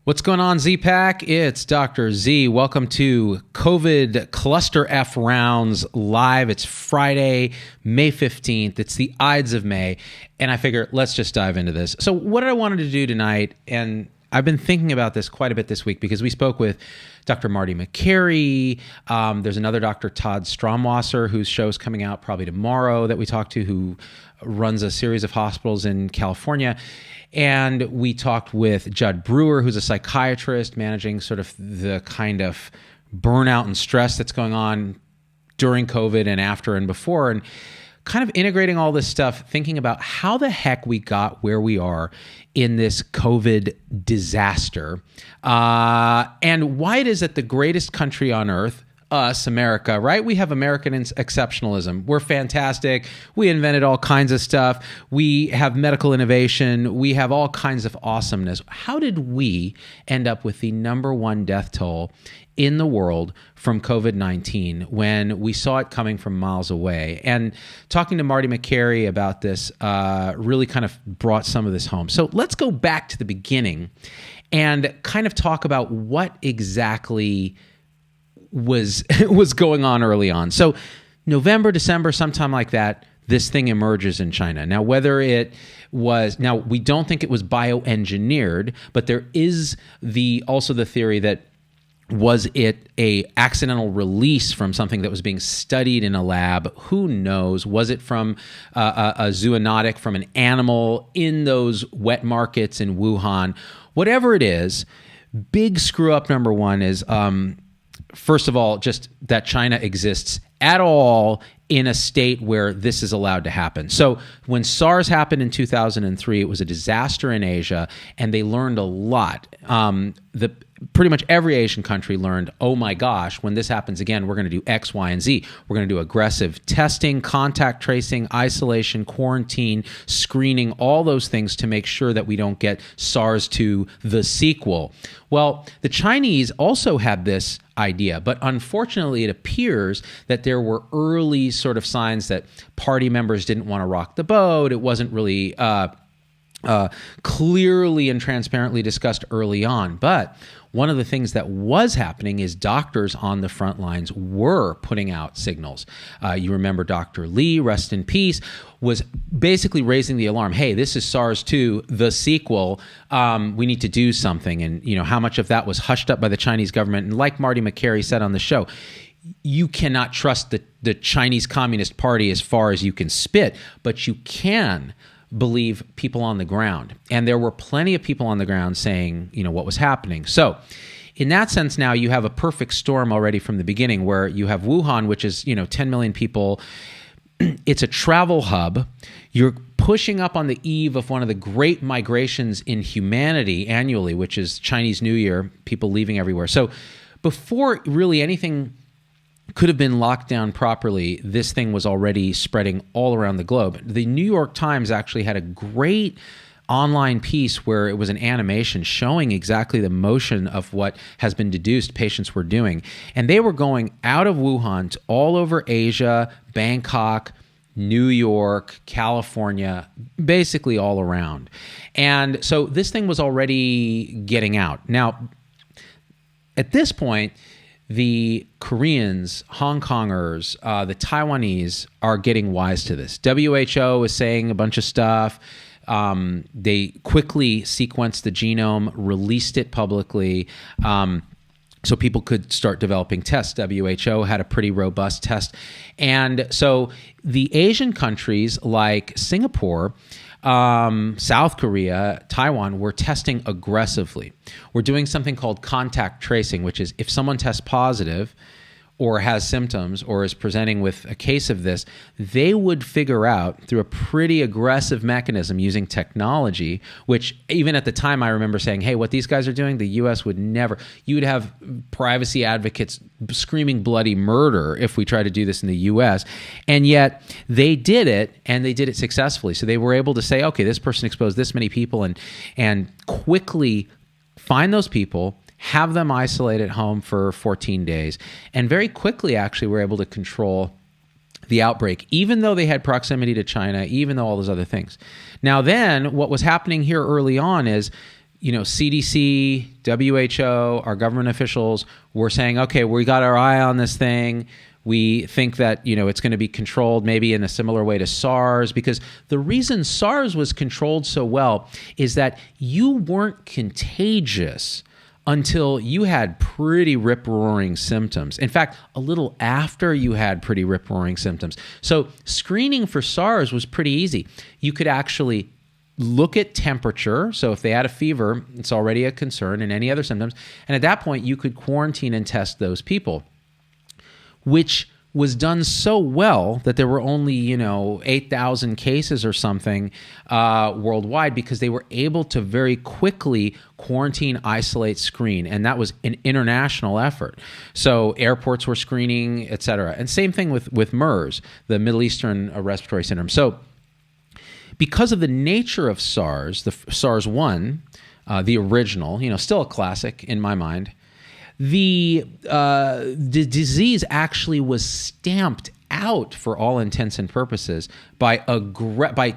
What's going on, Z-Pack? It's Dr. Z. Welcome to COVID clusterf Roundz live. It's Friday, May 15th. It's the Ides of May. And I figure let's just dive into this. So what I wanted to do tonight, and I've been thinking about this quite a bit this week because we spoke with Dr. Marty Makary. There's another Dr. Todd Stromwasser, whose show's coming out probably tomorrow, that we talked to, who runs a series of hospitals in California. And we talked with Judd Brewer, who's a psychiatrist managing sort of the kind of burnout and stress that's going on during COVID and after and before, and kind of integrating all this stuff, thinking about how the heck we got where we are in this COVID disaster, and why it is that the greatest country on earth, us, America, right? We have American exceptionalism. We're fantastic. We invented all kinds of stuff. We have medical innovation. We have all kinds of awesomeness. How did we end up with the number one death toll in the world from COVID-19 when we saw it coming from miles away? And talking to Marty Makary about this really kind of brought some of this home. So let's go back to the beginning and kind of talk about what exactly was going on early on. So November, December, sometime like that, this thing emerges in China. Now, whether it was, now we don't think it was bioengineered, but there is also the theory that was it a accidental release from something that was being studied in a lab? Who knows? Was it from a zoonotic, from an animal in those wet markets in Wuhan? Whatever it is, big screw up number one is, first of all, just that China exists at all in a state where this is allowed to happen. So when SARS happened in 2003, it was a disaster in Asia, and they learned a lot. Pretty much every Asian country learned, oh my gosh, when this happens again, we're going to do X, Y, and Z. We're going to do aggressive testing, contact tracing, isolation, quarantine, screening, all those things to make sure that we don't get SARS-2, the sequel. Well, the Chinese also had this idea, but unfortunately it appears that there were early sort of signs that party members didn't want to rock the boat. It wasn't really clearly and transparently discussed early on. But one of the things that was happening is doctors on the front lines were putting out signals. You remember Dr. Lee, rest in peace, was basically raising the alarm. Hey, this is SARS-2, the sequel. We need to do something. And how much of that was hushed up by the Chinese government. And like Marty Makary said on the show, you cannot trust the Chinese Communist Party as far as you can spit, but you can believe people on the ground. And there were plenty of people on the ground saying, what was happening. So in that sense, now you have a perfect storm already from the beginning, where you have Wuhan, which is, 10 million people. It's a travel hub. You're pushing up on the eve of one of the great migrations in humanity annually, which is Chinese New Year, people leaving everywhere. So before really anything could have been locked down properly, this thing was already spreading all around the globe. The New York Times actually had a great online piece where it was an animation showing exactly the motion of what has been deduced patients were doing. And they were going out of Wuhan to all over Asia, Bangkok, New York, California, basically all around. And so this thing was already getting out. Now, at this point, the Koreans, Hong Kongers, the Taiwanese are getting wise to this. WHO is saying a bunch of stuff. They quickly sequenced the genome, released it publicly, so people could start developing tests. WHO had a pretty robust test. And so the Asian countries like Singapore, South Korea, Taiwan, were testing aggressively. We're doing something called contact tracing, which is if someone tests positive or has symptoms or is presenting with a case of this, they would figure out through a pretty aggressive mechanism using technology, which even at the time I remember saying, hey, what these guys are doing, the U.S. would never. You would have privacy advocates screaming bloody murder if we try to do this in the U.S. And yet they did it, and they did it successfully. So they were able to say, okay, this person exposed this many people, and quickly find those people, have them isolate at home for 14 days, and very quickly actually were able to control the outbreak, even though they had proximity to China, even though all those other things. Now then, what was happening here early on is, CDC, WHO, our government officials were saying, okay, we got our eye on this thing. We think that, it's going to be controlled maybe in a similar way to SARS, because the reason SARS was controlled so well is that you weren't contagious until you had pretty rip-roaring symptoms. In fact, a little after you had pretty rip-roaring symptoms. So screening for SARS was pretty easy. You could actually look at temperature. So if they had a fever, it's already a concern, and any other symptoms. And at that point, you could quarantine and test those people, which was done so well that there were only, 8,000 cases or something worldwide, because they were able to very quickly quarantine, isolate, screen. And that was an international effort. So airports were screening, et cetera. And same thing with MERS, the Middle Eastern Respiratory Syndrome. So because of the nature of SARS, the SARS-1, the original, still a classic in my mind, the disease actually was stamped out for all intents and purposes by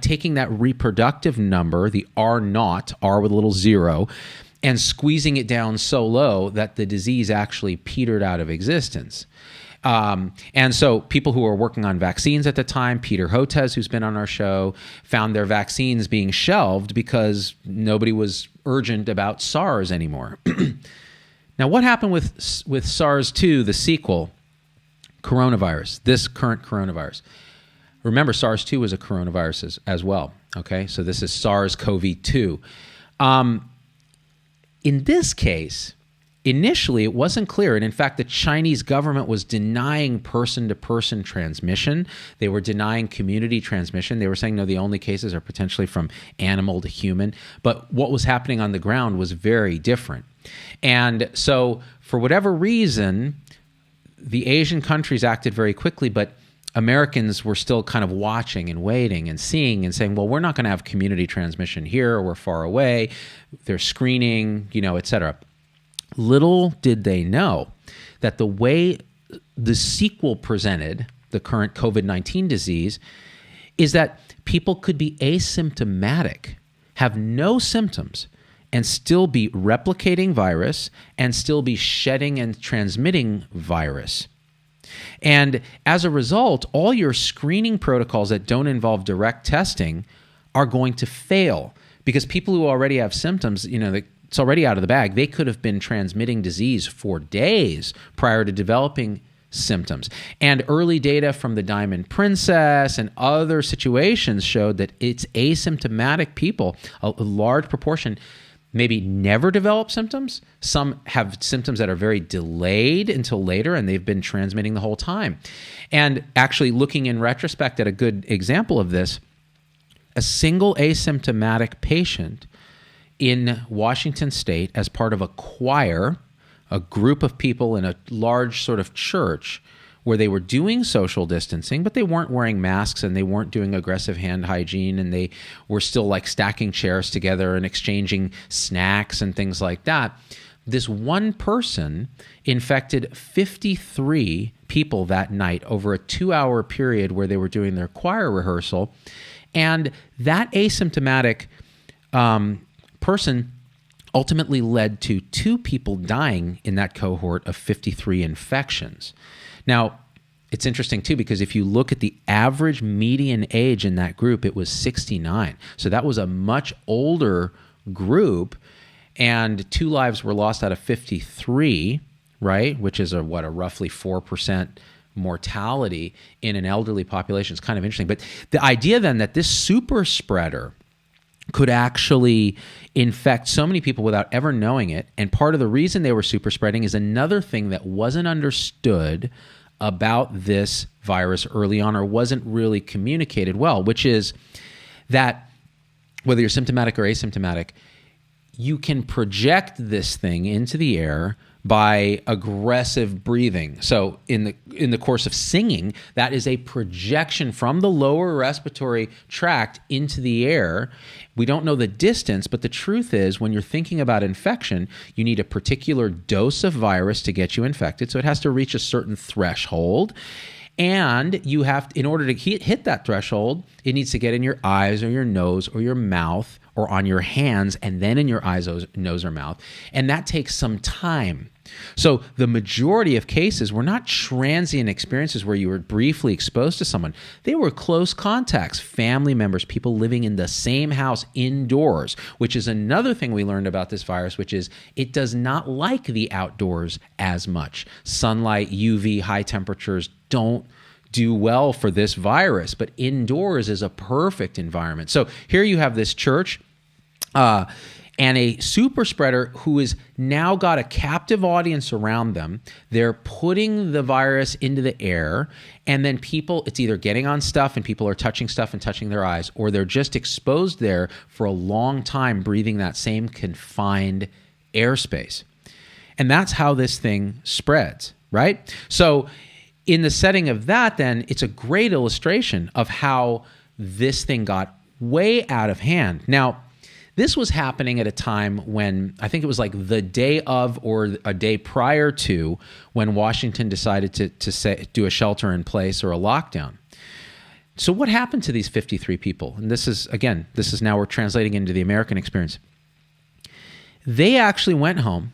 taking that reproductive number, the R naught, R with a little zero, and squeezing it down so low that the disease actually petered out of existence. And so people who were working on vaccines at the time, Peter Hotez, who's been on our show, found their vaccines being shelved because nobody was urgent about SARS anymore. Now, what happened with SARS-2, the sequel, coronavirus, this current coronavirus? Remember, SARS-2 was a coronavirus as well, okay? So this is SARS-CoV-2. In this case, initially, it wasn't clear. And in fact, the Chinese government was denying person-to-person transmission. They were denying community transmission. They were saying, no, the only cases are potentially from animal to human. But what was happening on the ground was very different. And so for whatever reason, the Asian countries acted very quickly, but Americans were still kind of watching and waiting and seeing and saying, well, we're not going to have community transmission here. We're far away. They're screening, et cetera. Little did they know that the way the sequel presented the current COVID-19 disease is that people could be asymptomatic, have no symptoms, and still be replicating virus and still be shedding and transmitting virus. And as a result, all your screening protocols that don't involve direct testing are going to fail, because people who already have symptoms, it's already out of the bag. They could have been transmitting disease for days prior to developing symptoms. And early data from the Diamond Princess and other situations showed that it's asymptomatic people, a large proportion, maybe never develop symptoms. Some have symptoms that are very delayed until later, and they've been transmitting the whole time. And actually, looking in retrospect at a good example of this, a single asymptomatic patient in Washington State as part of a choir, a group of people in a large sort of church where they were doing social distancing, but they weren't wearing masks and they weren't doing aggressive hand hygiene, and they were still like stacking chairs together and exchanging snacks and things like that. This one person infected 53 people that night over a 2-hour period where they were doing their choir rehearsal. And that asymptomatic person ultimately led to 2 people dying in that cohort of 53 infections. Now, it's interesting too, because if you look at the average median age in that group, it was 69. So that was a much older group, and 2 lives were lost out of 53, right? Which is a roughly 4% mortality in an elderly population. It's kind of interesting. But the idea then that this super spreader could actually infect so many people without ever knowing it. And part of the reason they were super spreading is another thing that wasn't understood about this virus early on, or wasn't really communicated well, which is that whether you're symptomatic or asymptomatic, you can project this thing into the air by aggressive breathing. So in the course of singing, that is a projection from the lower respiratory tract into the air. We don't know the distance, but the truth is, when you're thinking about infection, you need a particular dose of virus to get you infected. So it has to reach a certain threshold. And in order to hit that threshold, it needs to get in your eyes or your nose or your mouth or on your hands and then in your eyes, nose, or mouth. And that takes some time. So the majority of cases were not transient experiences where you were briefly exposed to someone. They were close contacts, family members, people living in the same house indoors, which is another thing we learned about this virus, which is it does not like the outdoors as much. Sunlight, UV, high temperatures don't do well for this virus, but indoors is a perfect environment. So here you have this church, and a super spreader who has now got a captive audience around them. They're putting the virus into the air, and then people, it's either getting on stuff and people are touching stuff and touching their eyes, or they're just exposed there for a long time breathing that same confined airspace. And that's how this thing spreads, right? So in the setting of that, then, it's a great illustration of how this thing got way out of hand. Now, this was happening at a time when I think it was like the day of or a day prior to when Washington decided to do a shelter in place or a lockdown. So what happened to these 53 people? And this is now we're translating into the American experience. They actually went home.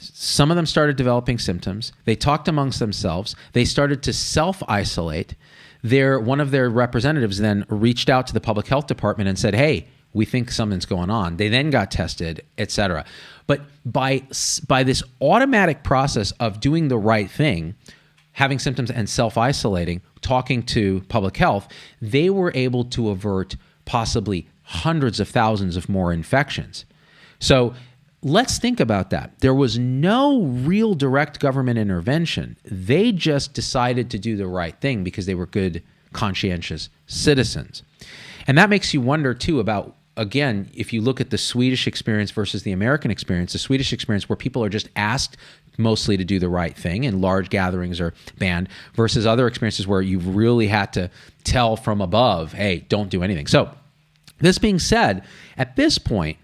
Some of them started developing symptoms. They talked amongst themselves. They started to self-isolate. One of their representatives then reached out to the public health department and said, hey, we think something's going on. They then got tested, etc. But by this automatic process of doing the right thing, having symptoms and self-isolating, talking to public health, they were able to avert possibly hundreds of thousands of more infections. So let's think about that. There was no real direct government intervention. They just decided to do the right thing because they were good, conscientious citizens. And that makes you wonder, too, about, again, if you look at the Swedish experience versus the American experience, the Swedish experience where people are just asked mostly to do the right thing and large gatherings are banned, versus other experiences where you've really had to tell from above, hey, don't do anything. So this being said, at this point,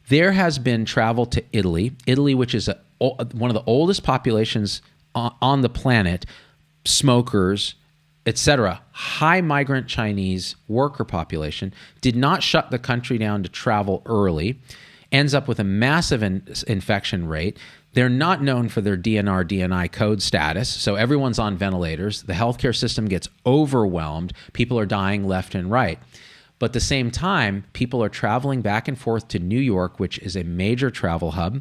there has been travel to Italy, which is one of the oldest populations on the planet, smokers, etc. High migrant Chinese worker population, did not shut the country down to travel early, ends up with a massive infection rate. They're not known for their DNR, DNI code status, so everyone's on ventilators. The healthcare system gets overwhelmed. People are dying left and right. But at the same time, people are traveling back and forth to New York, which is a major travel hub,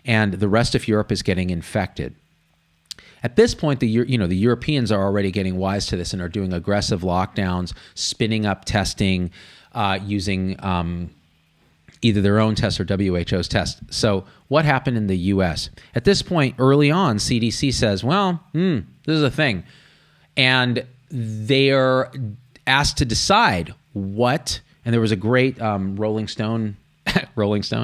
and the rest of Europe is getting infected. At this point, the Europeans are already getting wise to this and are doing aggressive lockdowns, spinning up testing, using either their own tests or WHO's tests. So what happened in the U.S.? At this point, early on, CDC says, well, this is a thing. And they are asked to decide what, and there was a great Rolling Stone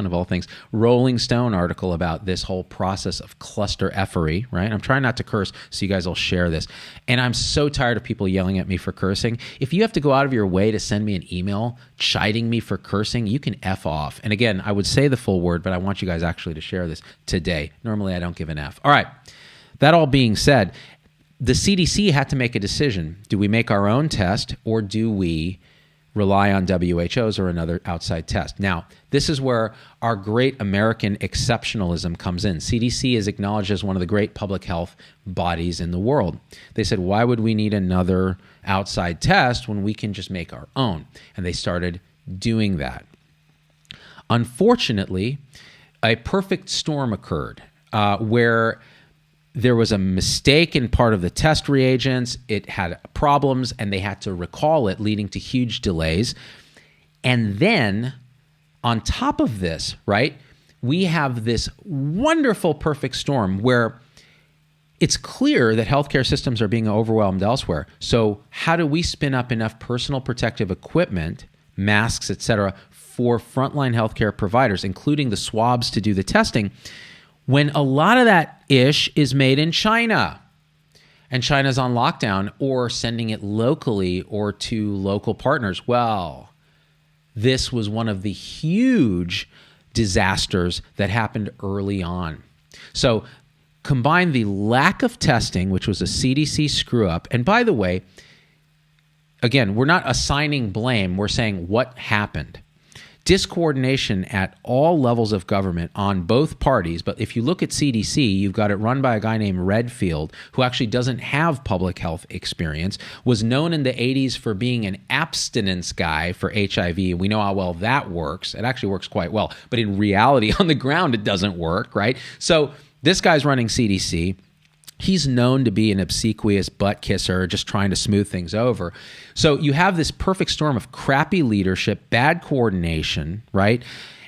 of all things, Rolling Stone article about this whole process of clusterffery, right? I'm trying not to curse, so you guys will share this. And I'm so tired of people yelling at me for cursing. If you have to go out of your way to send me an email chiding me for cursing, you can F off. And again, I would say the full word, but I want you guys actually to share this today. Normally, I don't give an F. All right. That all being said, the CDC had to make a decision. Do we make our own test, or do we rely on WHO's or another outside test? Now, this is where our great American exceptionalism comes in. CDC is acknowledged as one of the great public health bodies in the world. They said, why would we need another outside test when we can just make our own? And they started doing that. Unfortunately, a perfect storm occurred where there was a mistake in part of the test reagents. It had problems, and they had to recall it, leading to huge delays. And then, on top of this, right, we have this wonderful perfect storm where it's clear that healthcare systems are being overwhelmed elsewhere. So how do we spin up enough personal protective equipment, masks, et cetera, for frontline healthcare providers, including the swabs to do the testing, when a lot of that is made in China, and China's on lockdown, or sending it locally or to local partners? Well, this was one of the huge disasters that happened early on. So combine the lack of testing, which was a CDC screw up. And by the way, again, we're not assigning blame. We're saying what happened. discoordination at all levels of government on both parties. But if you look at CDC, you've got it run by a guy named Redfield, who actually doesn't have public health experience, was known in the 80s for being an abstinence guy for HIV. We know how well that works. It actually works quite well. But in reality, on the ground, it doesn't work, right? So this guy's running CDC. He's known to be an obsequious butt kisser, just trying to smooth things over. So you have this perfect storm of crappy leadership, bad coordination, right?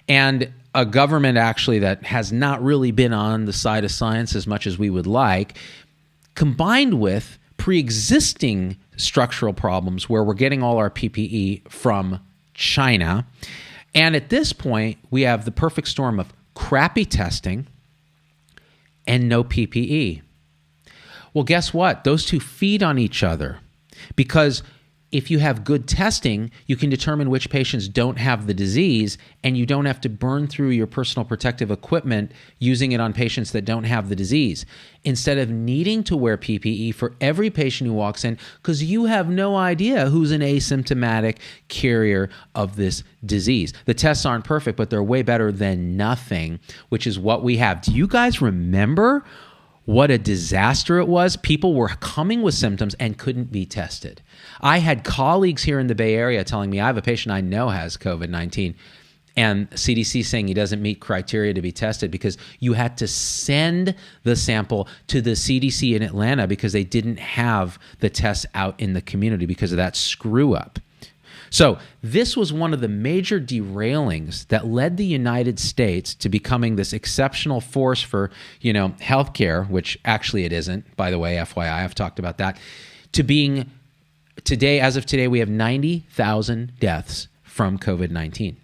And a government actually that has not really been on the side of science as much as we would like, combined with pre-existing structural problems where we're getting all our PPE from China. And at this point, we have the perfect storm of crappy testing and no PPE. Well, guess what? Those two feed on each other, because if you have good testing, you can determine which patients don't have the disease, and you don't have to burn through your personal protective equipment using it on patients that don't have the disease, instead of needing to wear PPE for every patient who walks in, because you have no idea who's an asymptomatic carrier of this disease. The tests aren't perfect, but they're way better than nothing, which is what we have. Do you guys remember what a disaster it was? People were coming with symptoms and couldn't be tested. I had colleagues here in the Bay Area telling me, I have a patient I know has COVID-19, and CDC saying he doesn't meet criteria to be tested because you had to send the sample to the CDC in Atlanta because they didn't have the tests out in the community because of that screw up. So this was one of the major derailings that led the United States to becoming this exceptional force for, healthcare, which actually it isn't, by the way, FYI, I've talked about that, to being today, as of today, we have 90,000 deaths from COVID-19.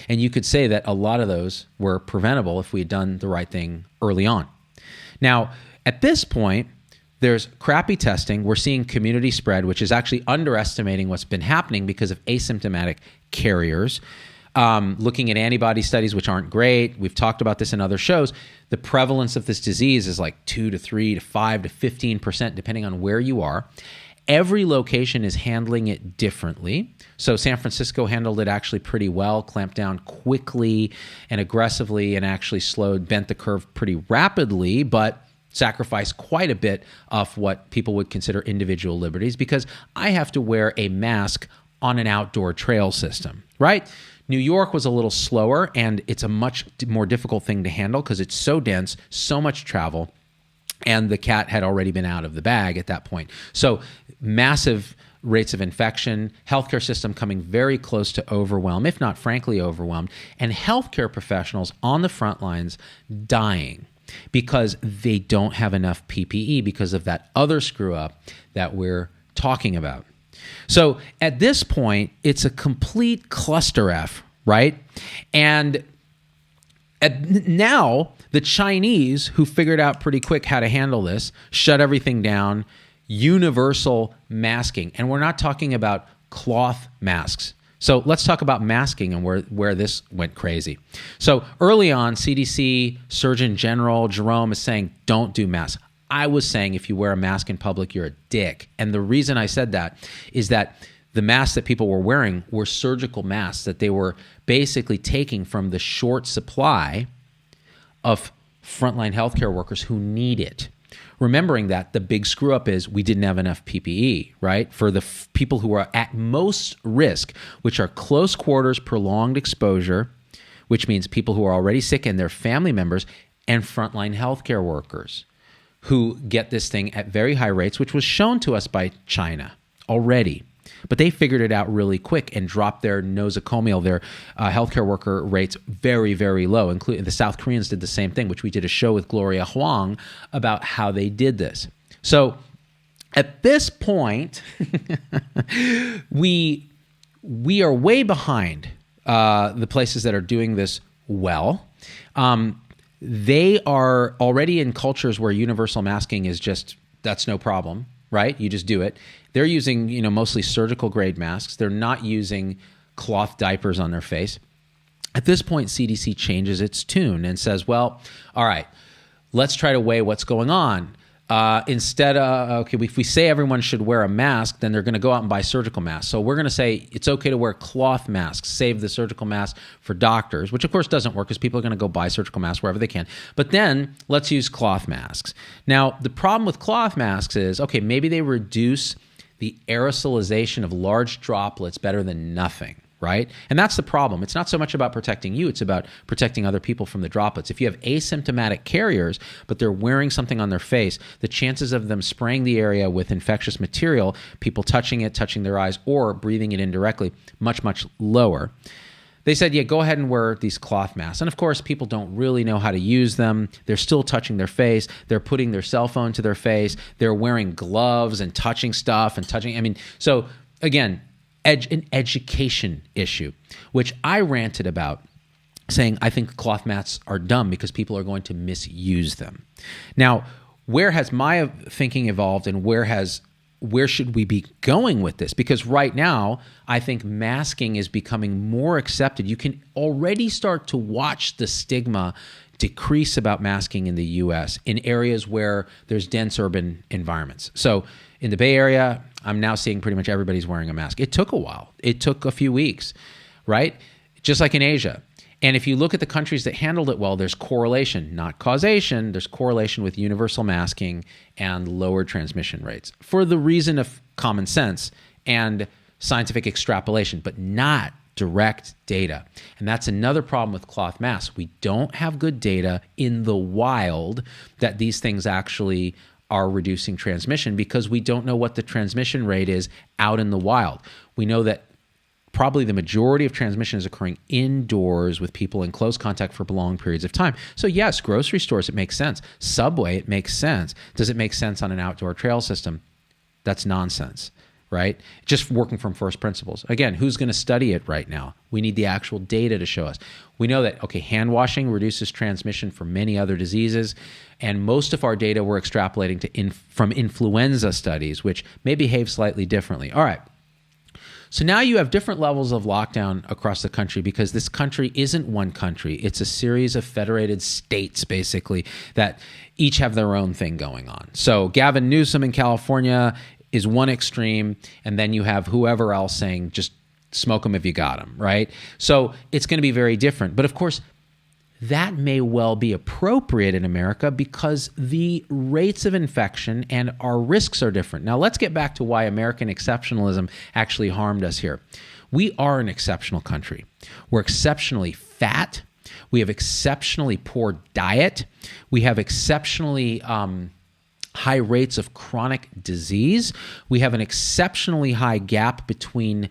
And you could say that a lot of those were preventable if we had done the right thing early on. Now, at this point, there's crappy testing. We're seeing community spread, which is actually underestimating what's been happening because of asymptomatic carriers. Looking at antibody studies, which aren't great. We've talked about this in other shows. The prevalence of this disease is like 2 to 3 to 5 to 15%, depending on where you are. Every location is handling it differently. So San Francisco handled it actually pretty well, clamped down quickly and aggressively, and actually bent the curve pretty rapidly, but sacrifice quite a bit of what people would consider individual liberties, because I have to wear a mask on an outdoor trail system, right? New York was a little slower, and it's a much more difficult thing to handle because it's so dense, so much travel, and the cat had already been out of the bag at that point. So massive rates of infection, healthcare system coming very close to overwhelm, if not frankly overwhelmed, and healthcare professionals on the front lines dying because they don't have enough PPE because of that other screw up that we're talking about. So at this point, it's a complete clusterf, right? And now the Chinese, who figured out pretty quick how to handle this, shut everything down, universal masking. And we're not talking about cloth masks. So let's talk about masking and where this went crazy. So early on, CDC Surgeon General Jerome is saying, don't do masks. I was saying if you wear a mask in public, you're a dick. And the reason I said that is that the masks that people were wearing were surgical masks that they were basically taking from the short supply of frontline healthcare workers who need it. Remembering that the big screw up is we didn't have enough PPE, right? For the people who are at most risk, which are close quarters, prolonged exposure, which means people who are already sick and their family members, and frontline healthcare workers who get this thing at very high rates, which was shown to us by China already. But they figured it out really quick and dropped their nosocomial, their healthcare worker rates very, very low. Including the South Koreans did the same thing, which we did a show with Gloria Huang about how they did this. So at this point, we are way behind the places that are doing this well. They are already in cultures where universal masking is just, that's no problem, right? You just do it. They're using, mostly surgical grade masks. They're not using cloth diapers on their face. At this point, CDC changes its tune and says, well, all right, let's try to weigh what's going on. Instead of, okay, if we say everyone should wear a mask, then they're going to go out and buy surgical masks. So we're going to say it's okay to wear cloth masks, save the surgical mask for doctors, which of course doesn't work because people are going to go buy surgical masks wherever they can. But then let's use cloth masks. Now, the problem with cloth masks is, okay, maybe they reduce the aerosolization of large droplets better than nothing. Right? And that's the problem. It's not so much about protecting you, it's about protecting other people from the droplets. If you have asymptomatic carriers, but they're wearing something on their face, the chances of them spraying the area with infectious material, people touching it, touching their eyes, or breathing it indirectly, much, much lower. They said, yeah, go ahead and wear these cloth masks. And of course, people don't really know how to use them. They're still touching their face. They're putting their cell phone to their face. They're wearing gloves and touching stuff and touching. So again, an education issue, which I ranted about, saying I think cloth masks are dumb because people are going to misuse them. Now, where has my thinking evolved, and where should we be going with this? Because right now, I think masking is becoming more accepted. You can already start to watch the stigma decrease about masking in the US in areas where there's dense urban environments. So in the Bay Area, I'm now seeing pretty much everybody's wearing a mask. It took a while. It took a few weeks, right? Just like in Asia. And if you look at the countries that handled it well, there's correlation, not causation. There's correlation with universal masking and lower transmission rates for the reason of common sense and scientific extrapolation, but not direct data. And that's another problem with cloth masks. We don't have good data in the wild that these things actually are reducing transmission because we don't know what the transmission rate is out in the wild. We know that probably the majority of transmission is occurring indoors with people in close contact for long periods of time. So yes, grocery stores, it makes sense. Subway, it makes sense. Does it make sense on an outdoor trail system? That's nonsense, right? Just working from first principles. Again, who's going to study it right now? We need the actual data to show us. We know that, okay, hand washing reduces transmission for many other diseases, and most of our data we're extrapolating to from influenza studies, which may behave slightly differently. All right. So now you have different levels of lockdown across the country because this country isn't one country. It's a series of federated states, basically, that each have their own thing going on. So Gavin Newsom in California is one extreme, and then you have whoever else saying, just smoke them if you got them, right? So it's going to be very different. But of course, that may well be appropriate in America because the rates of infection and our risks are different. Now, let's get back to why American exceptionalism actually harmed us here. We are an exceptional country. We're exceptionally fat. We have exceptionally poor diet. We have exceptionally high rates of chronic disease. We have an exceptionally high gap between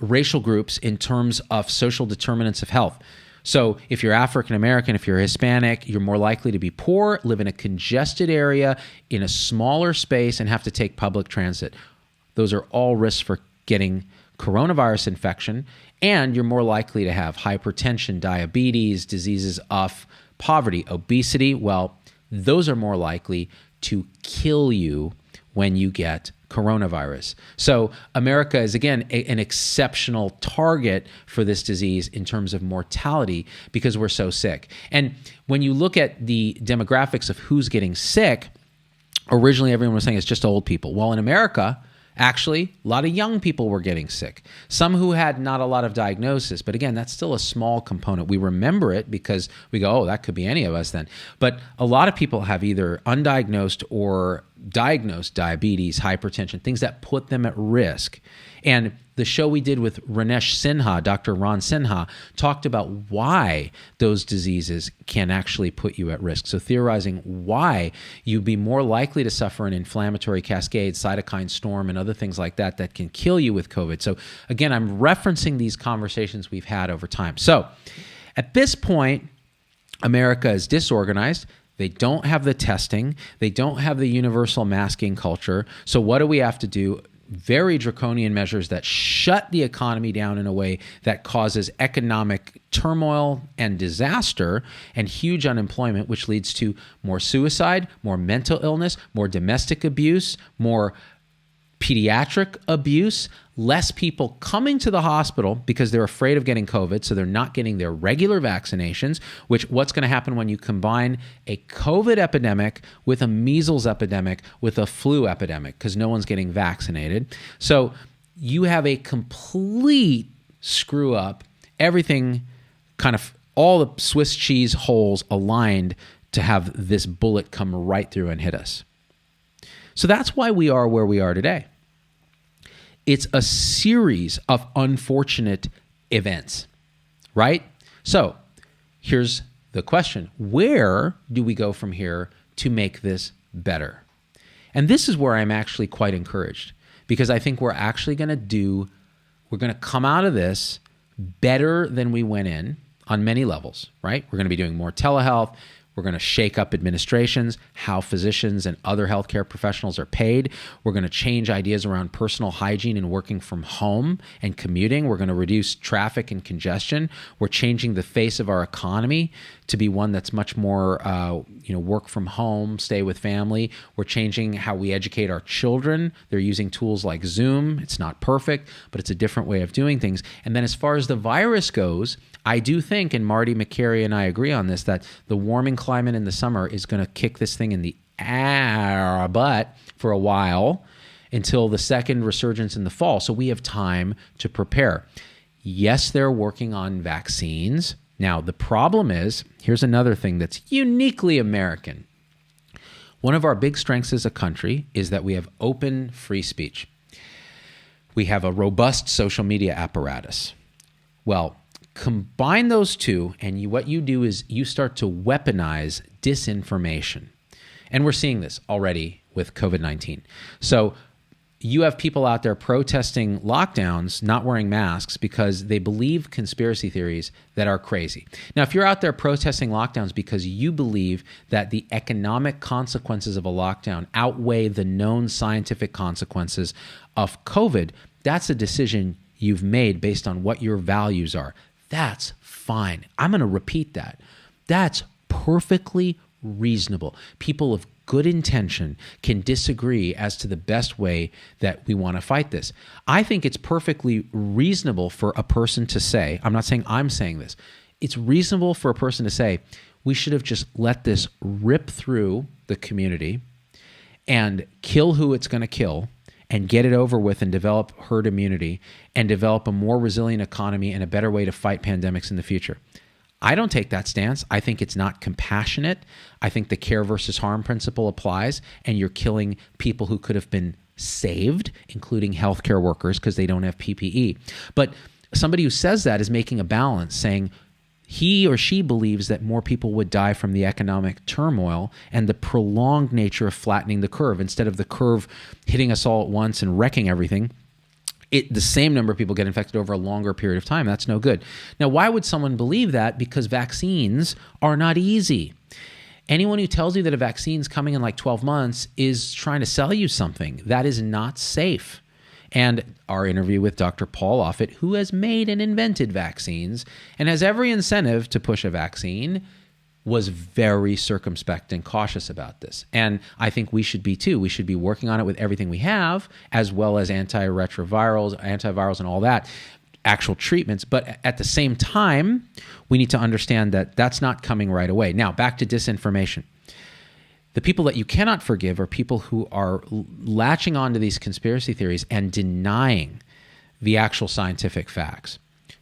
racial groups in terms of social determinants of health. So if you're African American, if you're Hispanic, you're more likely to be poor, live in a congested area, in a smaller space, and have to take public transit. Those are all risks for getting coronavirus infection, and you're more likely to have hypertension, diabetes, diseases of poverty, obesity. Well, those are more likely to kill you when you get coronavirus. So America is, again, an exceptional target for this disease in terms of mortality because we're so sick. And when you look at the demographics of who's getting sick, originally everyone was saying it's just old people. Well, in America, actually, a lot of young people were getting sick. Some who had not a lot of diagnosis, but again, that's still a small component. We remember it because we go, oh, that could be any of us then. But a lot of people have either undiagnosed or diagnosed diabetes, hypertension, things that put them at risk. And the show we did with Ranesh Sinha, Dr. Ron Sinha, talked about why those diseases can actually put you at risk. So theorizing why you'd be more likely to suffer an inflammatory cascade, cytokine storm, and other things like that that can kill you with COVID. So again, I'm referencing these conversations we've had over time. So at this point, America is disorganized. They don't have the testing. They don't have the universal masking culture. So what do we have to do? Very draconian measures that shut the economy down in a way that causes economic turmoil and disaster and huge unemployment, which leads to more suicide, more mental illness, more domestic abuse, more pediatric abuse, less people coming to the hospital because they're afraid of getting COVID, so they're not getting their regular vaccinations, which what's going to happen when you combine a COVID epidemic with a measles epidemic with a flu epidemic because no one's getting vaccinated. So you have a complete screw up, everything kind of all the Swiss cheese holes aligned to have this bullet come right through and hit us. So that's why we are where we are today. It's a series of unfortunate events, right? So here's the question. Where do we go from here to make this better? And this is where I'm actually quite encouraged because I think we're actually going to come out of this better than we went in on many levels, right? We're going to be doing more telehealth. We're going to shake up administrations, how physicians and other healthcare professionals are paid. We're going to change ideas around personal hygiene and working from home and commuting. We're going to reduce traffic and congestion. We're changing the face of our economy to be one that's much more, work from home, stay with family. We're changing how we educate our children. They're using tools like Zoom. It's not perfect, but it's a different way of doing things. And then as far as the virus goes, I do think, and Marty McCary and I agree on this, that the warming climate in the summer is going to kick this thing in the butt for a while until the second resurgence in the fall. So we have time to prepare. Yes, they're working on vaccines. Now, the problem is, here's another thing that's uniquely American. One of our big strengths as a country is that we have open, free speech. We have a robust social media apparatus. Well, combine those two, and what you do is you start to weaponize disinformation. And we're seeing this already with COVID-19. So you have people out there protesting lockdowns, not wearing masks because they believe conspiracy theories that are crazy. Now, if you're out there protesting lockdowns because you believe that the economic consequences of a lockdown outweigh the known scientific consequences of COVID, that's a decision you've made based on what your values are. That's fine. I'm going to repeat that. That's perfectly reasonable. People of good intention can disagree as to the best way that we want to fight this. I think it's perfectly reasonable for a person to say, I'm not saying I'm saying this, it's reasonable for a person to say, we should have just let this rip through the community and kill who it's going to kill and get it over with and develop herd immunity and develop a more resilient economy and a better way to fight pandemics in the future. I don't take that stance. I think it's not compassionate. I think the care versus harm principle applies, and you're killing people who could have been saved, including healthcare workers, because they don't have PPE. But somebody who says that is making a balance, saying he or she believes that more people would die from the economic turmoil and the prolonged nature of flattening the curve instead of the curve hitting us all at once and wrecking everything. The same number of people get infected over a longer period of time. That's no good. Now, why would someone believe that? Because vaccines are not easy. Anyone who tells you that a vaccine's coming in like 12 months is trying to sell you something. That is not safe. And our interview with Dr. Paul Offit, who has made and invented vaccines and has every incentive to push a vaccine, was very circumspect and cautious about this. And I think we should be too. We should be working on it with everything we have, as well as antivirals and all that, actual treatments. But at the same time, we need to understand that that's not coming right away. Now, back to disinformation. The people that you cannot forgive are people who are latching onto these conspiracy theories and denying the actual scientific facts,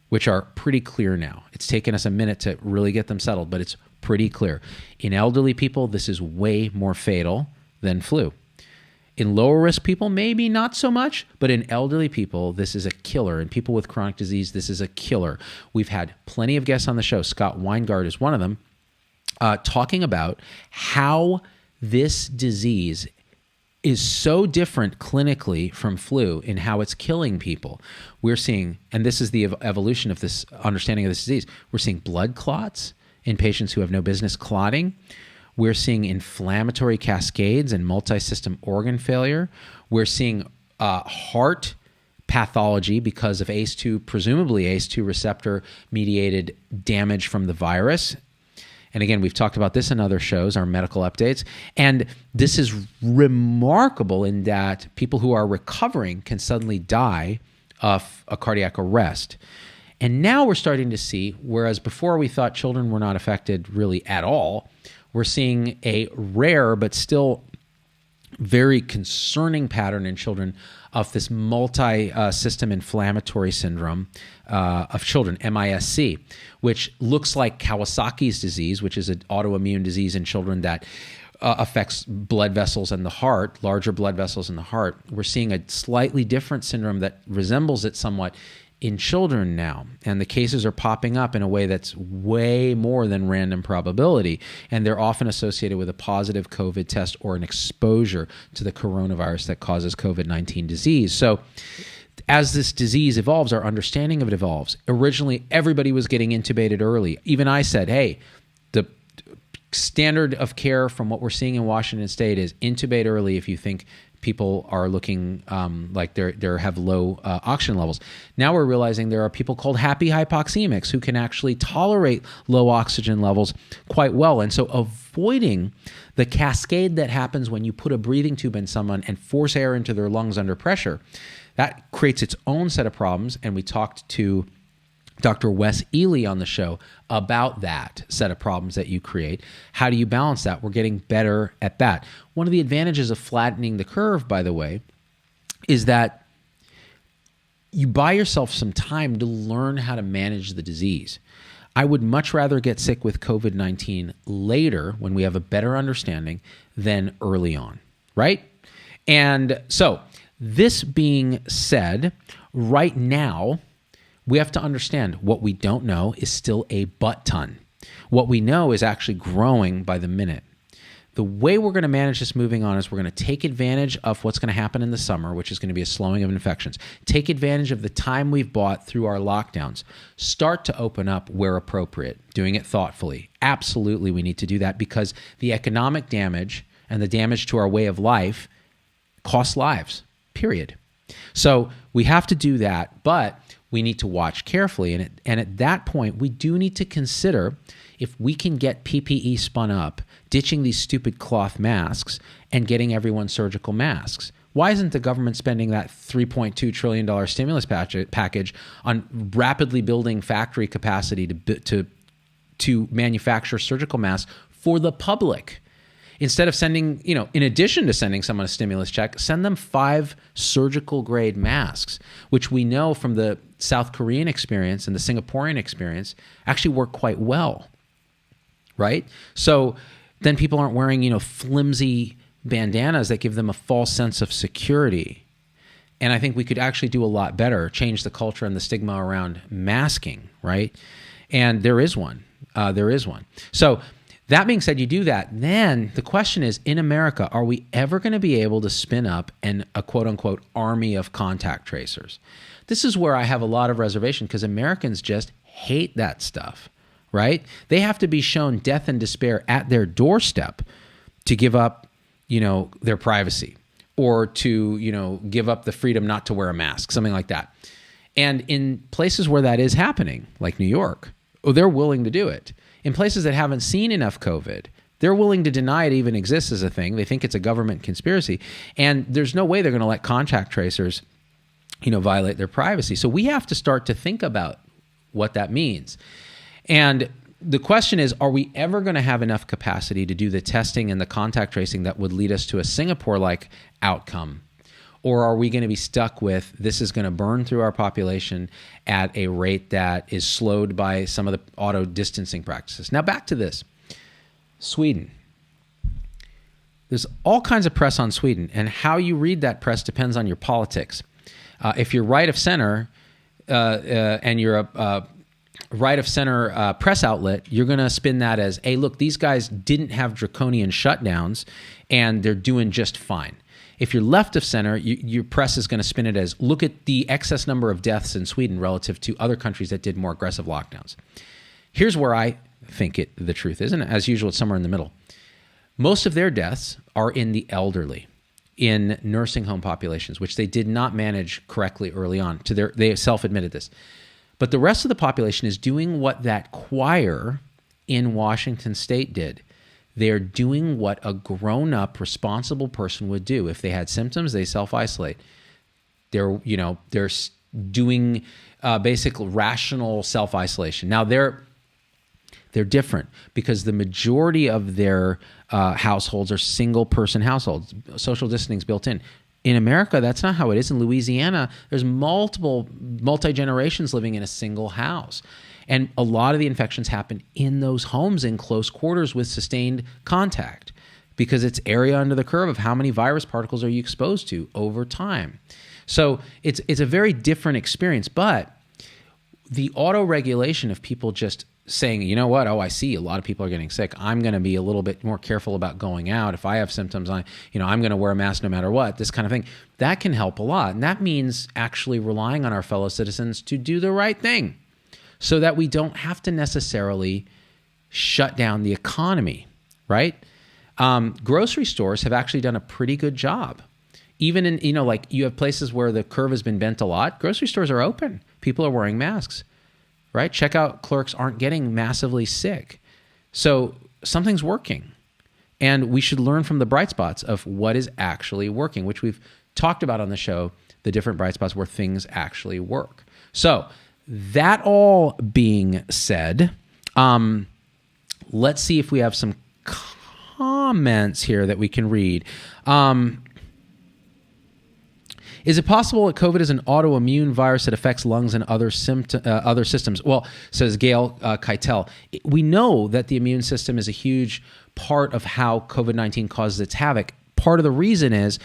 which are pretty clear now. It's taken us a minute to really get them settled, but it's pretty clear. In elderly people, this is way more fatal than flu. In lower risk people, maybe not so much, but in elderly people, this is a killer. In people with chronic disease, this is a killer. We've had plenty of guests on the show. Scott Weingart is one of them, talking about how this disease is so different clinically from flu in how it's killing people. We're seeing, and this is the evolution of this understanding of this disease, we're seeing blood clots in patients who have no business clotting. We're seeing inflammatory cascades and multi-system organ failure. We're seeing heart pathology because of ACE2, presumably ACE2 receptor mediated damage from the virus. And again, we've talked about this in other shows, our medical updates. And this is remarkable in that people who are recovering can suddenly die of a cardiac arrest. And now we're starting to see, whereas before we thought children were not affected really at all, we're seeing a rare but still very concerning pattern in children of this multi-system inflammatory syndrome of children, MISC, which looks like Kawasaki's disease, which is an autoimmune disease in children that affects blood vessels in the heart, larger blood vessels in the heart. We're seeing a slightly different syndrome that resembles it somewhat in children now, and the cases are popping up in a way that's way more than random probability, and they're often associated with a positive COVID test or an exposure to the coronavirus that causes COVID-19 disease. So as this disease evolves, our understanding of it evolves. Originally, everybody was getting intubated early. Even I said, hey, the standard of care from what we're seeing in Washington State is intubate early if you think people are looking like they have low oxygen levels. Now we're realizing there are people called happy hypoxemics who can actually tolerate low oxygen levels quite well. And so avoiding the cascade that happens when you put a breathing tube in someone and force air into their lungs under pressure, that creates its own set of problems. And we talked to Dr. Wes Ely on the show about that set of problems that you create. How do you balance that? We're getting better at that. One of the advantages of flattening the curve, by the way, is that you buy yourself some time to learn how to manage the disease. I would much rather get sick with COVID-19 later when we have a better understanding than early on, right? And so this being said, right now, we have to understand what we don't know is still a butt ton. What we know is actually growing by the minute. The way we're going to manage this moving on is we're going to take advantage of what's going to happen in the summer, which is going to be a slowing of infections. Take advantage of the time we've bought through our lockdowns. Start to open up where appropriate, doing it thoughtfully. Absolutely, we need to do that because the economic damage and the damage to our way of life costs lives, period. So we have to do that, but we need to watch carefully. And at that point, we do need to consider if we can get PPE spun up, ditching these stupid cloth masks and getting everyone surgical masks. Why isn't the government spending that $3.2 trillion stimulus package on rapidly building factory capacity to manufacture surgical masks for the public? Instead of sending, in addition to sending someone a stimulus check, send them 5 surgical grade masks, which we know from the South Korean experience and the Singaporean experience actually work quite well, right? So then people aren't wearing, flimsy bandanas that give them a false sense of security. And I think we could actually do a lot better, change the culture and the stigma around masking, right? And there is one. So that being said, you do that. Then the question is, in America, are we ever going to be able to spin up a quote-unquote army of contact tracers? This is where I have a lot of reservation because Americans just hate that stuff, right? They have to be shown death and despair at their doorstep to give up, their privacy or to, give up the freedom not to wear a mask, something like that. And in places where that is happening, like New York, they're willing to do it. In places that haven't seen enough COVID, they're willing to deny it even exists as a thing. They think it's a government conspiracy. And there's no way they're going to let contact tracers, violate their privacy. So we have to start to think about what that means. And the question is, are we ever going to have enough capacity to do the testing and the contact tracing that would lead us to a Singapore-like outcome? Or are we going to be stuck with this is going to burn through our population at a rate that is slowed by some of the auto distancing practices? Now back to this. Sweden. There's all kinds of press on Sweden, and how you read that press depends on your politics. If you're right of center and you're a right of center press outlet, you're going to spin that as, hey, look, these guys didn't have draconian shutdowns and they're doing just fine. If you're left of center, your press is going to spin it as, look at the excess number of deaths in Sweden relative to other countries that did more aggressive lockdowns. Here's where I think the truth is, and as usual, it's somewhere in the middle. Most of their deaths are in the elderly, in nursing home populations, which they did not manage correctly early on. They self-admitted this. But the rest of the population is doing what that choir in Washington State did. They're doing what a grown-up, responsible person would do. If they had symptoms, they self-isolate. They're doing basic rational self-isolation. Now they're different because the majority of their households are single-person households. Social distancing is built in. In America, that's not how it is. In Louisiana, there's multi-generations living in a single house. And a lot of the infections happen in those homes in close quarters with sustained contact because it's area under the curve of how many virus particles are you exposed to over time. So it's a very different experience, but the auto-regulation of people just saying, you know what, I see a lot of people are getting sick. I'm going to be a little bit more careful about going out. If I have symptoms, I'm going to wear a mask no matter what, this kind of thing. That can help a lot. And that means actually relying on our fellow citizens to do the right thing so that we don't have to necessarily shut down the economy, right? Grocery stores have actually done a pretty good job. Even in, you have places where the curve has been bent a lot. Grocery stores are open. People are wearing masks, right? Checkout clerks aren't getting massively sick. So something's working. And we should learn from the bright spots of what is actually working, which we've talked about on the show, the different bright spots where things actually work. So that all being said, let's see if we have some comments here that we can read. Is it possible that COVID is an autoimmune virus that affects lungs and other systems? Well, says Gail Keitel, we know that the immune system is a huge part of how COVID-19 causes its havoc. Part of the reason is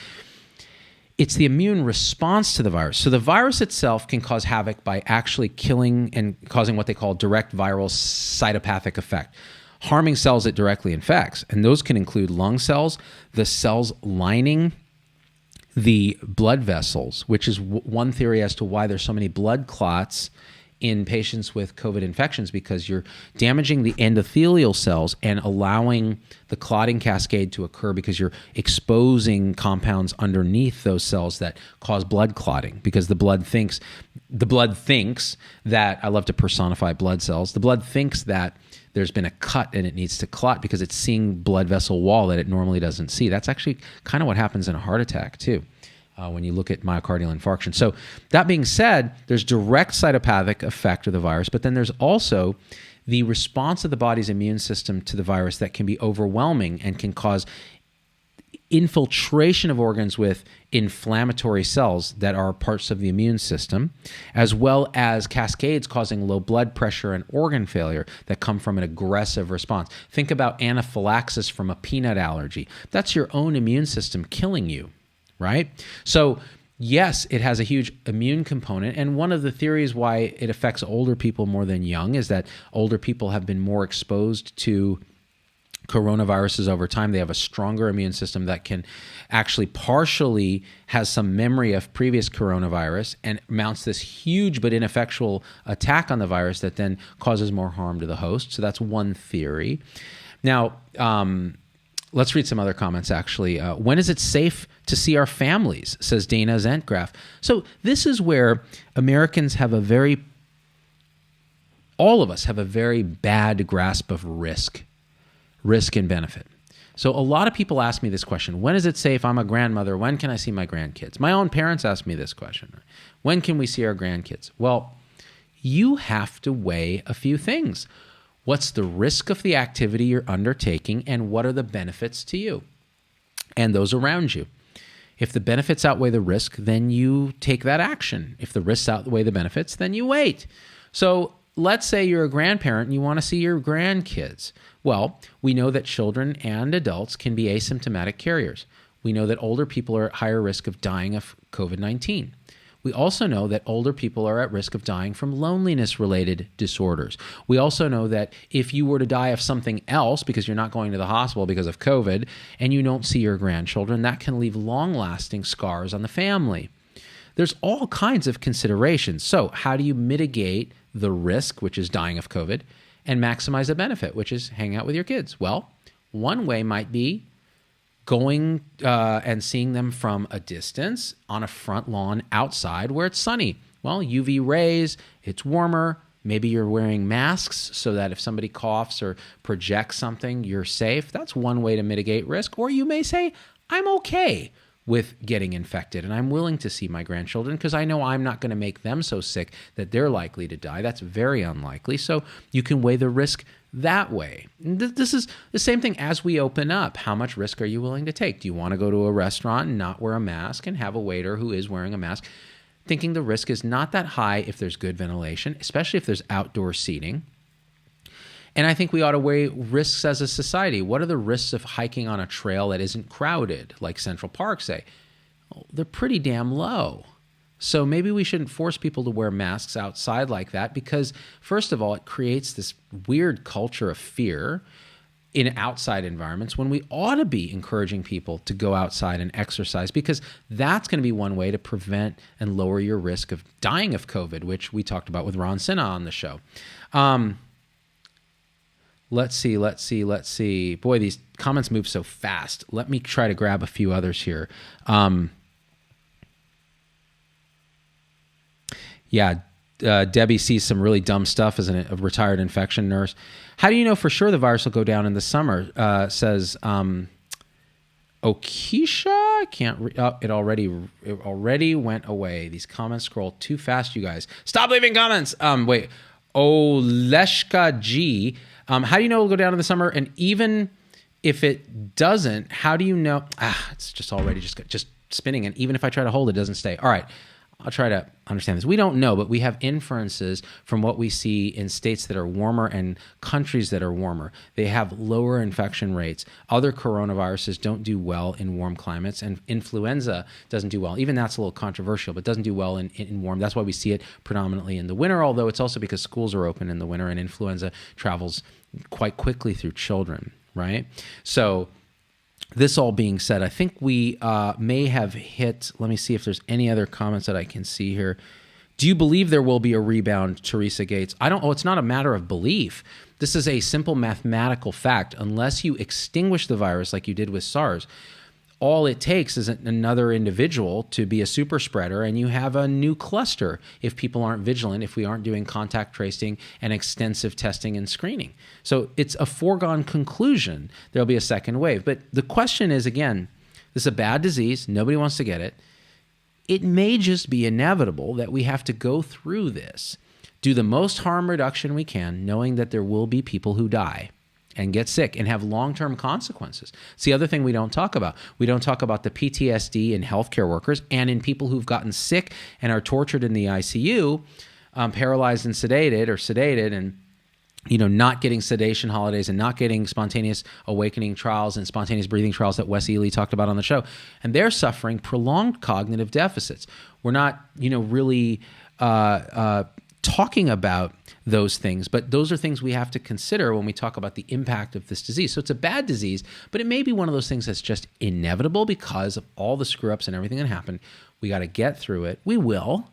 it's the immune response to the virus. So the virus itself can cause havoc by actually killing and causing what they call direct viral cytopathic effect, harming cells it directly infects. And those can include lung cells, the cells lining the blood vessels, which is one theory as to why there's so many blood clots in patients with COVID infections, because you're damaging the endothelial cells and allowing the clotting cascade to occur because you're exposing compounds underneath those cells that cause blood clotting, because the blood thinks that, I love to personify blood cells, the blood thinks that there's been a cut and it needs to clot because it's seeing blood vessel wall that it normally doesn't see. That's actually kind of what happens in a heart attack too, when you look at myocardial infarction. So that being said, there's direct cytopathic effect of the virus, but then there's also the response of the body's immune system to the virus that can be overwhelming and can cause infiltration of organs with inflammatory cells that are parts of the immune system, as well as cascades causing low blood pressure and organ failure that come from an aggressive response. Think about anaphylaxis from a peanut allergy. That's your own immune system killing you, right? So yes, it has a huge immune component. And one of the theories why it affects older people more than young is that older people have been more exposed to coronaviruses over time. They have a stronger immune system that can actually partially has some memory of previous coronavirus and mounts this huge but ineffectual attack on the virus that then causes more harm to the host. So that's one theory. Now, let's read some other comments, actually. When is it safe to see our families, says Dana Zentgraf. So this is where Americans have all of us have a very bad grasp of risk and benefit. So a lot of people ask me this question: when is it safe? I'm a grandmother. When can I see my grandkids? My own parents ask me this question: when can we see our grandkids? Well, you have to weigh a few things. What's the risk of the activity you're undertaking, and what are the benefits to you and those around you? If the benefits outweigh the risk, then you take that action. If the risks outweigh the benefits, then you wait. So let's say you're a grandparent and you want to see your grandkids. Well, we know that children and adults can be asymptomatic carriers. We know that older people are at higher risk of dying of COVID-19. We also know that older people are at risk of dying from loneliness-related disorders. We also know that if you were to die of something else because you're not going to the hospital because of COVID and you don't see your grandchildren, that can leave long-lasting scars on the family. There's all kinds of considerations. So how do you mitigate the risk, which is dying of COVID, and maximize the benefit, which is hang out with your kids? Well, one way might be going and seeing them from a distance on a front lawn outside where it's sunny. Well, UV rays, it's warmer, Maybe you're wearing masks so that if somebody coughs or projects something, you're safe. That's one way to mitigate risk. Or you may say, I'm okay with getting infected and I'm willing to see my grandchildren because I know I'm not going to make them so sick that they're likely to die. That's very unlikely. So you can weigh the risk that way. This is the same thing as we open up. How much risk are you willing to take? Do you want to go to a restaurant and not wear a mask and have a waiter who is wearing a mask, thinking the risk is not that high if there's good ventilation, especially if there's outdoor seating? And I think we ought to weigh risks as a society. What are the risks of hiking on a trail that isn't crowded, like Central Park, say? Well, they're pretty damn low. So maybe we shouldn't force people to wear masks outside like that because, first of all, it creates this weird culture of fear in outside environments when we ought to be encouraging people to go outside and exercise, because that's going to be one way to prevent and lower your risk of dying of COVID, which we talked about with Ron Sinha on the show. Let's see. Boy, these comments move so fast. Let me try to grab a few others here. Debbie sees some really dumb stuff as a retired infection nurse. How do you know for sure the virus will go down in the summer? Says Okisha. I can't read. It already went away. These comments scroll too fast, you guys. Stop leaving comments. Wait. Oleshka G. How do you know it'll go down in the summer? And even if it doesn't, how do you know? It's just already just spinning. And even if I try to hold it, it doesn't stay. All right. I'll try to understand this. We don't know, but we have inferences from what we see in states that are warmer and countries that are warmer. They have lower infection rates. Other coronaviruses don't do well in warm climates, and influenza doesn't do well. Even that's a little controversial, but doesn't do well in warm. That's why we see it predominantly in the winter, although it's also because schools are open in the winter and influenza travels quite quickly through children, right? So this all being said, I think we may have hit, let me see if there's any other comments that I can see here. Do you believe there will be a rebound, Teresa Gates? It's not a matter of belief. This is a simple mathematical fact. Unless you extinguish the virus like you did with SARS, all it takes is another individual to be a super spreader and you have a new cluster if people aren't vigilant, if we aren't doing contact tracing and extensive testing and screening. So it's a foregone conclusion there'll be a second wave. But the question is, again, this is a bad disease. Nobody wants to get it. It may just be inevitable that we have to go through this, do the most harm reduction we can, knowing that there will be people who die and get sick and have long-term consequences. It's the other thing we don't talk about. We don't talk about the PTSD in healthcare workers and in people who've gotten sick and are tortured in the ICU, paralyzed and sedated and not getting sedation holidays and not getting spontaneous awakening trials and spontaneous breathing trials that Wes Ely talked about on the show. And they're suffering prolonged cognitive deficits. We're not, really talking about those things, but those are things we have to consider when we talk about the impact of this disease. So it's a bad disease, but it may be one of those things that's just inevitable because of all the screw-ups and everything that happened. We got to get through it. We will,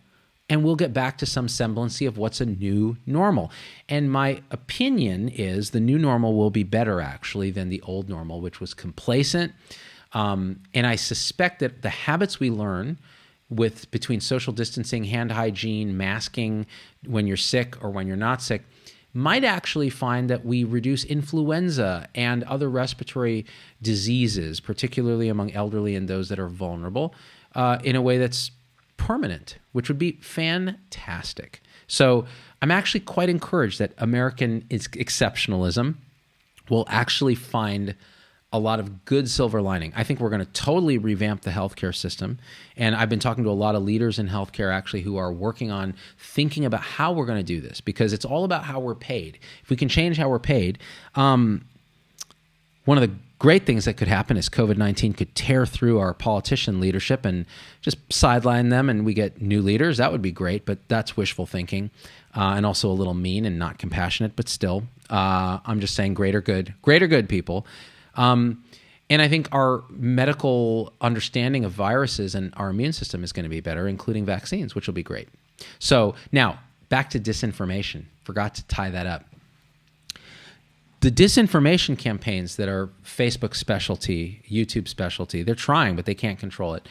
and we'll get back to some semblance of what's a new normal. And my opinion is the new normal will be better, actually, than the old normal, which was complacent. And I suspect that the habits we learn between social distancing, hand hygiene, masking when you're sick or when you're not sick, might actually find that we reduce influenza and other respiratory diseases, particularly among elderly and those that are vulnerable, in a way that's permanent, which would be fantastic. So I'm actually quite encouraged that American exceptionalism will actually find a lot of good silver lining. I think we're going to totally revamp the healthcare system. And I've been talking to a lot of leaders in healthcare actually who are working on thinking about how we're going to do this, because it's all about how we're paid. If we can change how we're paid, one of the great things that could happen is COVID-19 could tear through our politician leadership and just sideline them and we get new leaders. That would be great, but that's wishful thinking and also a little mean and not compassionate, but still, I'm just saying greater good people. And I think our medical understanding of viruses and our immune system is going to be better, including vaccines, which will be great. So now back to disinformation. Forgot to tie that up. The disinformation campaigns that are Facebook specialty, YouTube specialty, they're trying, but they can't control it.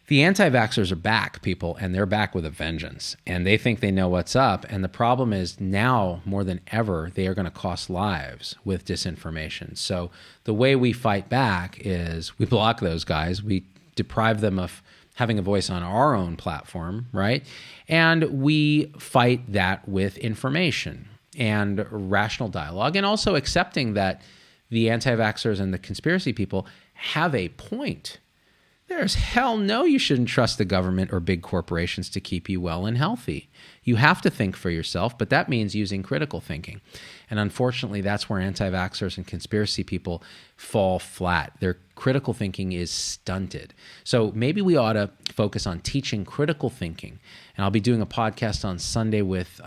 The anti-vaxxers are back, people, and they're back with a vengeance. And they think they know what's up. And the problem is now, more than ever, they are going to cost lives with disinformation. So the way we fight back is we block those guys. We deprive them of having a voice on our own platform, right? And we fight that with information and rational dialogue, and also accepting that the anti-vaxxers and the conspiracy people have a point. There's hell no, you shouldn't trust the government or big corporations to keep you well and healthy. You have to think for yourself, but that means using critical thinking. And unfortunately, that's where anti-vaxxers and conspiracy people fall flat. Their critical thinking is stunted. So maybe we ought to focus on teaching critical thinking. And I'll be doing a podcast on Sunday with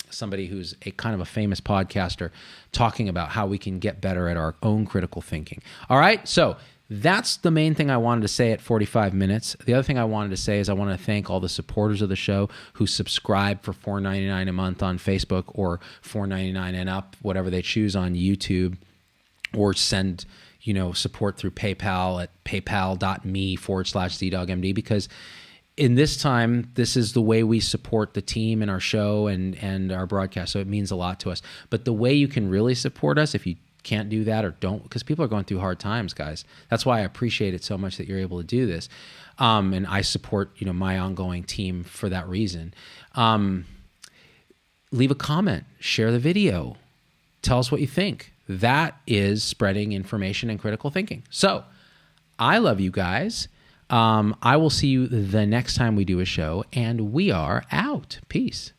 somebody who's a kind of a famous podcaster talking about how we can get better at our own critical thinking. All right, so that's the main thing I wanted to say at 45 minutes. The other thing I wanted to say is I want to thank all the supporters of the show who subscribe for $4.99 a month on Facebook or $4.99 and up, whatever they choose on YouTube, or send support through PayPal at paypal.me/ZDoggMD, because in this time, this is the way we support the team and our show and our broadcast. So it means a lot to us. But the way you can really support us, if you can't do that or don't, because people are going through hard times, guys. That's why I appreciate it so much that you're able to do this. And I support, my ongoing team for that reason. Leave a comment, share the video, tell us what you think. That is spreading information and critical thinking. So I love you guys. I will see you the next time we do a show, and we are out. Peace.